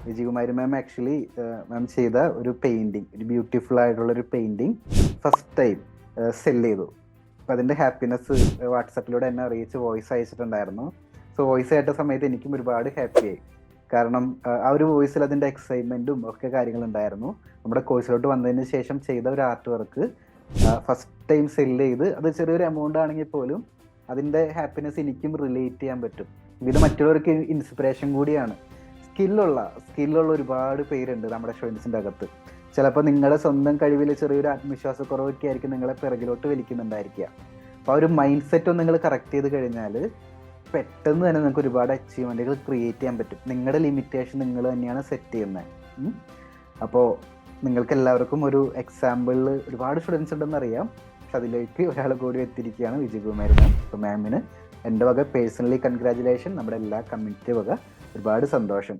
വിജയകുമാരി മാം actually മാം ചെയ്ത ഒരു painting, ഒരു ബ്യൂട്ടിഫുൾ ആയിട്ടുള്ള ഒരു പെയിന്റിങ് ഫസ്റ്റ് ടൈം സെൽ ചെയ്തു. അപ്പം അതിന്റെ ഹാപ്പിനെസ് വാട്സപ്പിലൂടെ എന്നെ അറിയിച്ച് വോയിസ് അയച്ചിട്ടുണ്ടായിരുന്നു. സോ വോയിസ് കേട്ട സമയത്ത് എനിക്കും ഒരുപാട് ഹാപ്പിയായി. കാരണം ആ ഒരു വോയിസിൽ അതിന്റെ എക്സൈറ്റ്മെന്റും ഒക്കെ കാര്യങ്ങളുണ്ടായിരുന്നു. നമ്മുടെ കോഴ്സിലോട്ട് വന്നതിന് ശേഷം ചെയ്ത ഒരു art work first time sell ചെയ്ത്, അത് ചെറിയൊരു എമൗണ്ട് ആണെങ്കിൽ പോലും അതിന്റെ ഹാപ്പിനെസ് എനിക്കും റിലേറ്റ് ചെയ്യാൻ പറ്റും. ഇത് മറ്റുള്ളവർക്ക് ഇൻസ്പിറേഷൻ കൂടിയാണ്. സ്കില്ലുള്ള ഒരുപാട് പേരുണ്ട് നമ്മുടെ സ്റ്റുഡൻസിന്റെ അകത്ത്. ചിലപ്പോൾ നിങ്ങളുടെ സ്വന്തം കഴിവിൽ ചെറിയൊരു ആത്മവിശ്വാസക്കുറവൊക്കെ ആയിരിക്കും നിങ്ങളെ പിറകിലോട്ട് വലിക്കുന്നുണ്ടായിരിക്കുക. അപ്പോൾ ആ ഒരു മൈൻഡ് സെറ്റ് നിങ്ങൾ കറക്റ്റ് ചെയ്ത് കഴിഞ്ഞാൽ പെട്ടെന്ന് തന്നെ നിങ്ങൾക്ക് ഒരുപാട് അച്ചീവ്മെന്റുകൾ ക്രിയേറ്റ് ചെയ്യാൻ പറ്റും. നിങ്ങളുടെ ലിമിറ്റേഷൻ നിങ്ങൾ തന്നെയാണ് സെറ്റ് ചെയ്യുന്നത്. അപ്പോൾ നിങ്ങൾക്ക് എല്ലാവർക്കും ഒരു എക്സാമ്പിളിൽ ഒരുപാട് സ്റ്റുഡൻസ് ഉണ്ടെന്ന് അറിയാം. പക്ഷെ അതിലേക്ക് ഒരാൾ കൂടി എത്തിയിരിക്കുകയാണ് വിജയകുമാരി മാം. അപ്പോൾ മാമിന് എൻ്റെ വക പേഴ്സണലി കൺഗ്രാജുലേഷൻ. നമ്മുടെ എല്ലാ കമ്മ്യൂണിറ്റി വക ഒരുപാട് സന്തോഷം.